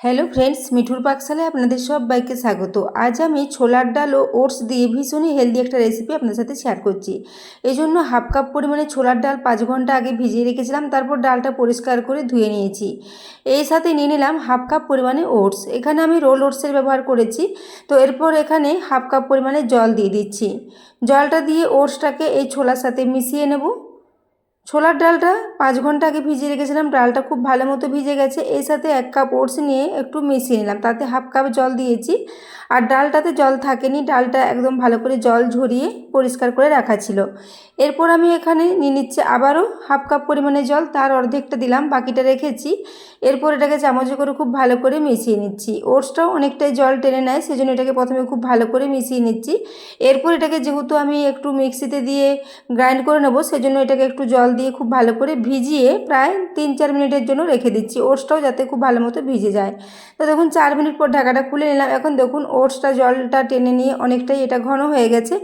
Hello friends, মিঠুর পাকশালায় আপনাদের সবাইকে স্বাগত। আজ আমি ছোলার ডাল ও ওটস দিয়ে ভীষণই হেলদি একটা রেসিপি আপনাদের সাথে শেয়ার করছি। এই জন্য হাফ কাপ পরিমাণে ছোলার ডাল 5 ঘন্টা আগে ভিজিয়ে রেখেছিলাম, তারপর ডালটা পরিষ্কার করে ধুয়ে নিয়েছি। এই সাথে নিয়ে নিলাম হাফ কাপ পরিমাণে ওটস। এখানে আমি রোল ওটসের ব্যবহার করেছি। তো এরপর এখানে হাফ কাপ পরিমাণে জল দিয়ে দিচ্ছি। জলটা দিয়ে ওটসটাকে এই ছোলার সাথে মিশিয়ে নেব। ছোলার ডালটা 5 ঘন্টা আগে ভিজিয়ে রেখেছিলাম, ডালটা খুব ভালো মতো ভিজে গেছে। এর সাথে 1 কাপ ওটস নিয়ে একটু মিশিয়ে নিলাম, তাতে হাফ কাপ জল দিয়েছি। আর ডালটাতে জল থাকেনি, ডালটা একদম ভালো করে জল ঝরিয়ে পরিষ্কার করে রাখা ছিল। এরপর আমি এখানে নিয়ে নিচ্ছি আবারও হাফ কাপ পরিমাণে জল, তার অর্ধেকটা দিলাম, বাকিটা রেখেছি। এরপর এটাকে চামচে করে খুব ভালো করে মিশিয়ে নিচ্ছি। ওটসটাও অনেকটাই জল টেনে নেয়, সেজন্য এটাকে প্রথমে খুব ভালো করে মিশিয়ে নিচ্ছি। এরপর এটাকে যেহেতু আমি একটু মিক্সিতে দিয়ে গ্রাইন্ড করে নেবো, সেজন্য এটাকে একটু জল দিয়ে খুব ভালো করে ভিজিয়ে প্রায় 3-4 মিনিটের জন্য রেখে দিচ্ছি, ওটসটাও যাতে খুব ভালো মতো ভিজে যায়। তো দেখুন 4 মিনিট পর ঢাকাটা খুলে নিলাম। এখন দেখুন ওটসটা জলটা টেনে নিয়ে অনেকটাই এটা ঘন হয়ে গেছে।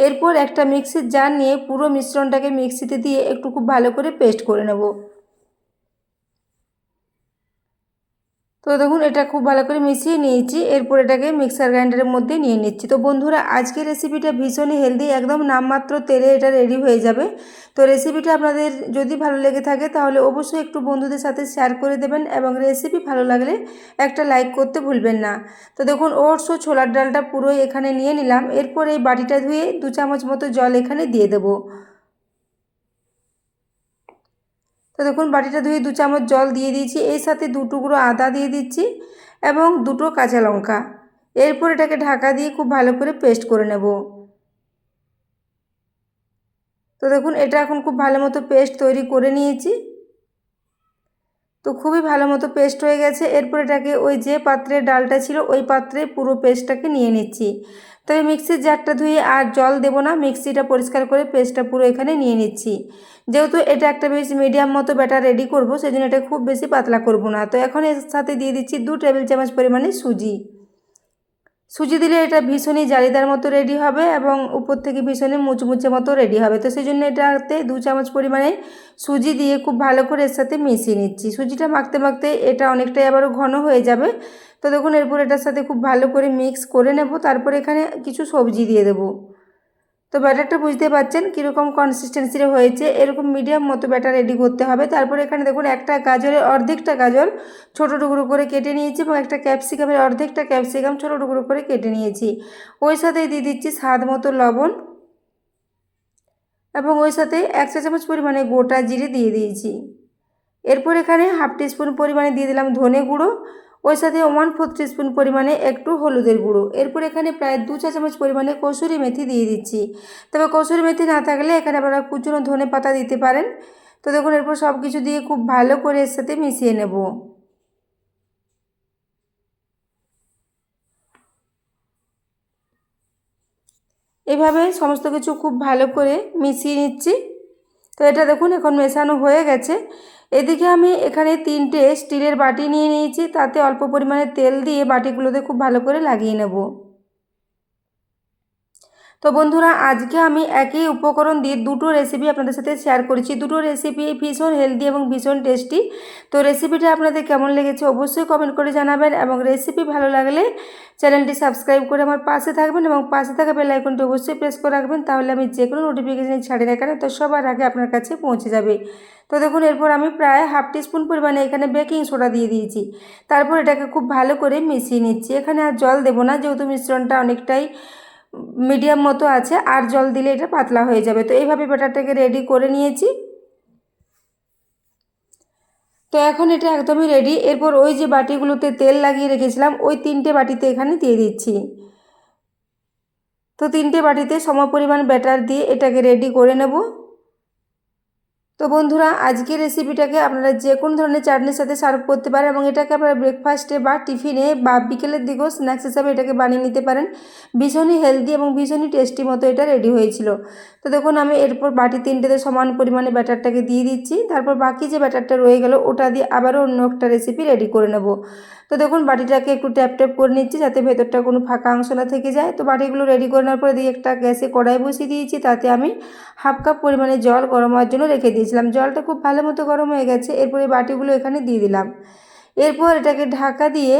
এরপর একটা মিক্সির জার নিয়ে পুরো মিশ্রণটাকে মিক্সিতে দিয়ে একটু খুব ভালো করে পেস্ট করে নেব। তো দেখুন এটা খুব ভালো করে মিশিয়ে নিয়েছি। এরপর এটাকে মিক্সার গ্রাইন্ডারের মধ্যে নিয়ে নিচ্ছি। তো বন্ধুরা, আজকের রেসিপিটা ভীষণই হেলদি, একদম নামমাত্র তেলে এটা রেডি হয়ে যাবে। তো রেসিপিটা আপনাদের যদি ভালো লেগে থাকে তাহলে অবশ্যই একটু বন্ধুদের সাথে শেয়ার করে দেবেন, এবং রেসিপি ভালো লাগলে একটা লাইক করতে ভুলবেন না। তো দেখুন ওটস ও ছোলার ডালটা পুরোই এখানে নিয়ে নিলাম। এরপর এই বাটিটা ধুয়ে 2 চামচ মতো জল এখানে দিয়ে দেবো। তো দেখুন বাটিটা ধুয়ে 2 চামচ জল দিয়ে দিয়েছি। এর সাথে 2 টুকরো আদা দিয়ে দিচ্ছি এবং 2টো কাঁচা লঙ্কা। এরপর এটাকে ঢাকা দিয়ে খুব ভালো করে পেস্ট করে নেব। তো দেখুন এটা এখন খুব ভালো মতো পেস্ট তৈরি করে নিয়েছি। তো খুবই ভালো মতো পেস্ট হয়ে গেছে। এরপর এটাকে ওই যে পাত্রে ডালটা ছিল ওই পাত্রে পুরো পেস্টটাকে নিয়ে নিচ্ছি। তো এই মিক্সির জারটা ধুয়ে আর জল দেবো না, মিক্সিটা পরিষ্কার করে পেস্টটা পুরো এখানে নিয়ে নিচ্ছি। যেহেতু এটা একটা বেশ মিডিয়াম মতো ব্যাটার রেডি করব, সেজন্য এটা খুব বেশি পাতলা করব না। তো এখন এর সাথে দিয়ে দিচ্ছি 2 টেবিল চামচ পরিমাণে সুজি। সুজি দিলে এটা ভীষণই জালিদার মতো রেডি হবে এবং উপর থেকে ভীষণই মুচমুচে মতো রেডি হবে। তো সেই জন্য এটাতে 2 চামচ পরিমাণে সুজি দিয়ে খুব ভালো করে এর সাথে মিশিয়ে নিচ্ছি। সুজিটা মাখতে মাখতে এটা অনেকটাই আবারও ঘন হয়ে যাবে। তো দেখুন এরপর এটার সাথে খুব ভালো করে মিক্স করে নেব। তারপর এখানে কিছু সবজি দিয়ে দেবো। তো ব্যাটারটা বুঝতে পারছেন কীরকম কনসিস্টেন্সির হয়েছে, এরকম মিডিয়াম মতো ব্যাটার রেডি করতে হবে। তারপর এখানে দেখুন একটা গাজরের অর্ধেকটা গাজর ছোটো টুকরো করে কেটে নিয়েছি এবং একটা ক্যাপসিকামের অর্ধেকটা ক্যাপসিকাম ছোটো টুকরো করে কেটে নিয়েছি। ওই সাথে দিয়ে দিচ্ছি স্বাদ মতো লবণ এবং ওই সাথে 1 চা চামচ পরিমাণে গোটা জিরে দিয়ে দিয়েছি। এরপর এখানে হাফ টিস্পুন পরিমাণে দিয়ে দিলাম ধনে গুঁড়ো, ওই সাথে 1/4 টিস্পুন পরিমাণে একটু হলুদের গুঁড়ো। এরপর এখানে প্রায় 2 চা চামচ পরিমাণে কসুরি মেথি দিয়ে দিচ্ছি। তবে কসুরি মেথি না থাকলে এখানে আপনারা কুচনো ধনে পাতা দিতে পারেন। তো দেখুন এরপর সব কিছু দিয়ে খুব ভালো করে এর সাথে মিশিয়ে নেব। এভাবে সমস্ত কিছু খুব ভালো করে মিশিয়ে নিচ্ছি। তো এটা দেখুন এখন মেশানো হয়ে গেছে। এদিকে আমি এখানে 3টে স্টিলের বাটি নিয়ে নিয়েছি, তাতে অল্প পরিমাণে তেল দিয়ে বাটিগুলোতে খুব ভালো করে লাগিয়ে নেব। তো বন্ধুরা, আজকে আমি একই উপকরণ দিয়ে 2টো রেসিপি আপনাদের সাথে শেয়ার করেছি। 2টো রেসিপি ভীষণ হেলদি এবং ভীষণ টেস্টি। তো রেসিপিটা আপনাদের কেমন লেগেছে অবশ্যই কমেন্ট করে জানাবেন, এবং রেসিপি ভালো লাগলে চ্যানেলটি সাবস্ক্রাইব করে আমার পাশে থাকবেন এবং পাশে থাকা বেল আইকনটি অবশ্যই প্রেস করে রাখবেন, তাহলে আমি যে কোনো নোটিফিকেশান ছাড়ি না কেন তো সবার আগে আপনার কাছে পৌঁছে যাবে। তো দেখুন এরপর আমি প্রায় হাফ টিস্পুন পরিমাণে এখানে বেকিং সোডা দিয়ে দিয়েছি। তারপর এটাকে খুব ভালো করে মিশিয়ে নিচ্ছি। এখানে আর জল দেবো না, যেহেতু মিশ্রণটা অনেকটাই মিডিয়াম মতো আছে, আর জল দিলে এটা পাতলা হয়ে যাবে। তো এইভাবে ব্যাটারটাকে রেডি করে নিয়েছি। তো এখন এটা একদমই রেডি। এরপর ওই যে বাটিগুলোতে তেল লাগিয়ে রেখেছিলাম ওই 3টে বাটিতে এখানে দিয়ে দিচ্ছি। তো 3টে বাটিতে সমপরিমাণ ব্যাটার দিয়ে এটাকে রেডি করে নেব। তো বন্ধুরা, আজকের রেসিপিটাকে আপনারা যে কোনো ধরনের চাটনির সাথে সার্ভ করতে পারেন, এবং এটাকে আপনারা ব্রেকফাস্টে বা টিফিনে বা বিকেলের দিকেও স্ন্যাক্স হিসাবে এটাকে বানিয়ে নিতে পারেন। ভীষণই হেলদি এবং ভীষণই টেস্টি মতো এটা রেডি হয়েছিল। তো দেখুন আমি এরপর বাটি 3টেতে সমান পরিমাণে ব্যাটারটাকে দিয়ে দিচ্ছি। তারপর বাকি যে ব্যাটারটা রয়ে গেল ওটা দিয়ে আবারও অন্য একটা রেসিপি রেডি করে নেব। তো দেখুন বাটিটাকে একটু ট্যাপ ট্যাপ করে নিচ্ছি যাতে ভেতরটা কোনো ফাঁকা অংশ না থেকে যায়। তো বাটিগুলো রেডি করে নেওয়ার পরে দিয়ে একটা গ্যাসে কড়াই বসিয়ে দিয়েছি, তাতে আমি হাফ কাপ পরিমাণে জল গরম হওয়ার জন্য রেখে দিয়েছিলাম। জলটা খুব ভালো মতো গরম হয়ে গেছে। এরপরে বাটিগুলো এখানে দিয়ে দিলাম। এরপর এটাকে ঢাকা দিয়ে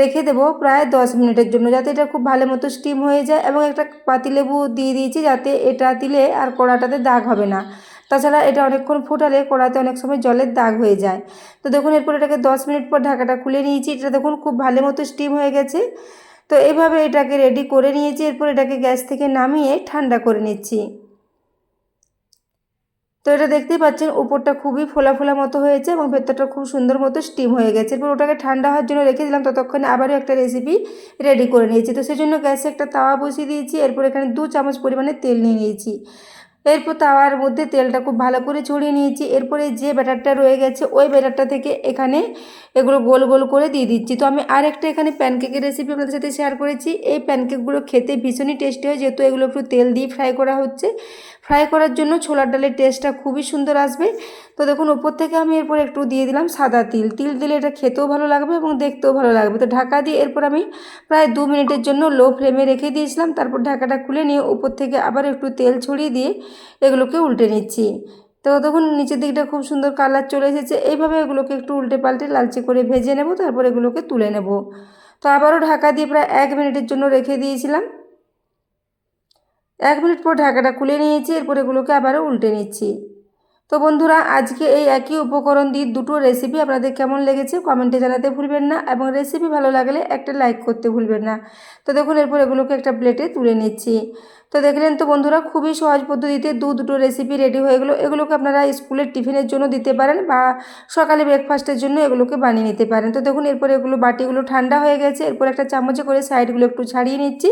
রেখে দেবো প্রায় 10 মিনিটের জন্য, যাতে এটা খুব ভালো মতো স্টিম হয়ে যায়। এবং একটা পাতিলেবু দিয়ে দিয়েছি, যাতে এটা দিলে আর কড়াটাতে দাগ হবে না। তাছাড়া এটা অনেকক্ষণ ফোটালে কড়াতে অনেক সময় জলের দাগ হয়ে যায়। তো দেখুন এরপর এটাকে 10 মিনিট পর ঢাকাটা খুলে নিয়েছি। এটা দেখুন খুব ভালো মতো স্টিম হয়ে গেছে। তো এইভাবে এটাকে রেডি করে নিয়েছি। এরপর এটাকে গ্যাস থেকে নামিয়ে ঠান্ডা করে নিচ্ছি। তো এটা দেখতেই পাচ্ছেন উপরটা খুবই ফোলা ফোলা মতো হয়েছে এবং ভেতরটা খুব সুন্দর মতো স্টিম হয়ে গেছে। এরপর ওটাকে ঠান্ডা হওয়ার জন্য রেখে দিলাম। ততক্ষণে আবারও একটা রেসিপি রেডি করে নিয়েছি। তো সেজন্য গ্যাসে একটা তাওয়া বসিয়ে দিয়েছি। এরপর এখানে 2 চামচ পরিমাণে তেল নিয়ে নিয়েছি। এরপর তাওয়ার মধ্যে তেলটা খুব ভালো করে ছড়িয়ে নিয়েছি। এরপরে যে ব্যাটারটা রয়ে গেছে ওই ব্যাটারটা থেকে এখানে এগুলো গোল গোল করে দিয়ে দিচ্ছি। তো আমি আরেকটা এখানে প্যানকেকের রেসিপি আপনাদের সাথে শেয়ার করেছি। এই প্যানকেকগুলো খেতে ভীষণই টেস্টি হয়, যেহেতু এগুলো একটু তেল দিয়ে ফ্রাই করা হচ্ছে। ফ্রাই করার জন্য ছোলার ডালের টেস্টটা খুবই সুন্দর আসবে। তো দেখুন উপর থেকে আমি এরপর একটু দিয়ে দিলাম সাদা তিল। তিল দিলে এটা খেতেও ভালো লাগবে এবং দেখতেও ভালো লাগবে। তো ঢাকা দিয়ে এরপর আমি প্রায় 2 মিনিটের জন্য লো ফ্লেমে রেখে দিয়েছিলাম। তারপর ঢাকাটা খুলে নিয়ে উপর থেকে আবার একটু তেল ছড়িয়ে দিয়ে এগুলোকে উল্টে নিচ্ছি। তো তখন নিচের দিকটা খুব সুন্দর কালার চলে এসেছে। এইভাবে এগুলোকে একটু উল্টে পাল্টে লালচে করে ভেজে নেব, তারপর এগুলোকে তুলে নেব। তো আবারও ঢাকা দিয়ে প্রায় 1 মিনিটের জন্য রেখে দিয়েছিলাম। 1 মিনিট পর ঢাকাটা খুলে নিয়েছি। এরপর এগুলোকে আবারও উল্টে নিচ্ছি। তো বন্ধুরা আজকে এই একই উপকরণ দিয়ে দুটো রেসিপি আপনাদের কেমন লেগেছে কমেন্টে জানাতে ভুলবেন না, এবং রেসিপি ভালো লাগলে একটা লাইক করতে ভুলবেন না। তো দেখুন এরপর এগুলোকে একটা প্লেটে তুলে নিচ্ছি। তো দেখলেন তো বন্ধুরা, খুবই সহজ পদ্ধতিতে দুটো রেসিপি রেডি হয়ে গেলো। এগুলোকে আপনারা স্কুলের টিফিনের জন্য দিতে পারেন বা সকালে ব্রেকফাস্টের জন্য এগুলোকে বানিয়ে নিতে পারেন। তো দেখুন এরপর এগুলো বাটিগুলো ঠান্ডা হয়ে গেছে। এরপর একটা চামচে করে সাইডগুলো একটু ছাড়িয়ে নিচ্ছি।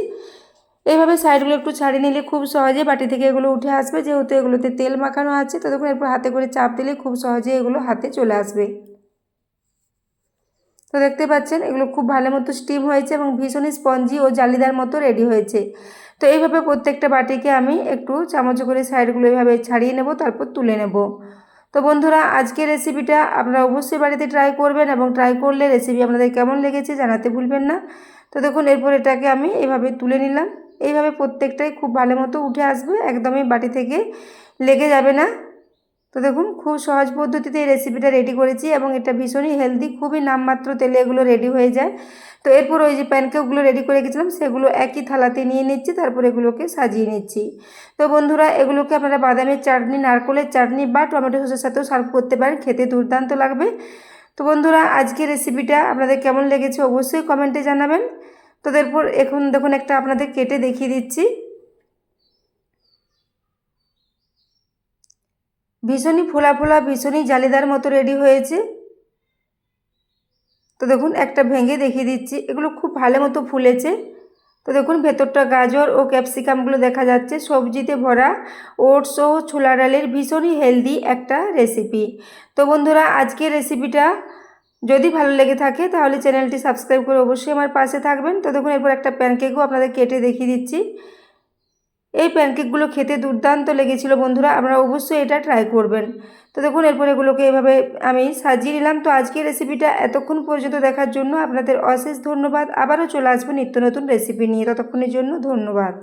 এইভাবে সাইডগুলো একটু ছাড়িয়ে নিলে খুব সহজে বাটি থেকে এগুলো উঠে আসবে, যেহেতু এগুলোতে তেল মাখানো আছে। তো দেখুন এরপর হাতে করে চাপ দিলে খুব সহজে এগুলো হাতে চলে আসবে। তো দেখতে পাচ্ছেন এগুলো খুব ভালো মতো স্টিম হয়েছে এবং ভীষণই স্পঞ্জি ও জালিদার মতো রেডি হয়েছে। তো এইভাবে প্রত্যেকটা বাটিকে আমি একটু চামচে করে সাইডগুলো এইভাবে ছাড়িয়ে নেব, তারপর তুলে নেব। তো বন্ধুরা আজকের রেসিপিটা আপনারা অবশ্যই বাড়িতে ট্রাই করবেন, এবং ট্রাই করলে রেসিপি আপনাদের কেমন লেগেছে জানাতে ভুলবেন না। তো দেখুন এরপর এটাকে আমি এইভাবে তুলে নিলাম। এইভাবে প্রত্যেকটাই খুব ভালো মতো উঠে আসবে, একদমই বাটি থেকে লেগে যাবে না। তো দেখুন খুব সহজ পদ্ধতিতে এই রেসিপিটা রেডি করেছি, এবং এটা ভীষণই হেলদি, খুবই নামমাত্র তেলে এগুলো রেডি হয়ে যায়। তো এরপর ওই যে প্যানকেকগুলো রেডি করে রেখেছিলাম সেগুলো একই থালাতে নিয়ে নিচ্ছি, তারপর এগুলোকে সাজিয়ে নিচ্ছি। তো বন্ধুরা এগুলোকে আপনারা বাদামের চাটনি, নারকেলের চাটনি বা টমেটো সসের সাথেও সার্ভ করতে পারেন, খেতে দুর্দান্ত লাগবে। তো বন্ধুরা আজকের রেসিপিটা আপনাদের কেমন লেগেছে অবশ্যই কমেন্টে জানাবেন। তো এরপর এখন দেখুন একটা আপনাদের কেটে দেখিয়ে দিচ্ছি। ভীষণই ফোলা ফোলা, ভীষণই জালিদার মতো রেডি হয়েছে। তো দেখুন একটা ভেঙে দেখিয়ে দিচ্ছি, এগুলো খুব ভালো মতো ফুলেছে। তো দেখুন ভেতরটা গাজর ও ক্যাপসিকামগুলো দেখা যাচ্ছে, সবজিতে ভরা ওটস ও ছোলা ডালের ভীষণই হেলদি একটা রেসিপি। তো বন্ধুরা আজকের রেসিপিটা যদি ভালো লেগে থাকে তাহলে চ্যানেলটি সাবস্ক্রাইব করে অবশ্যই আমার পাশে থাকবেন। তো দেখুন এরপর একটা প্যানকেকও আপনাদের কেটে দেখিয়ে দিচ্ছি। এই প্যানকেকগুলো খেতে দুর্দান্ত লেগেছিল বন্ধুরা, আপনারা অবশ্যই এটা ট্রাই করবেন। তো দেখুন এরপর এগুলোকে এভাবে আমি সাজিয়ে নিলাম। তো আজকের রেসিপিটা এতক্ষণ পর্যন্ত দেখার জন্য আপনাদের অশেষ ধন্যবাদ। আবারও চলে আসবো নিত্য নতুন রেসিপি নিয়ে, ততক্ষণের জন্য ধন্যবাদ।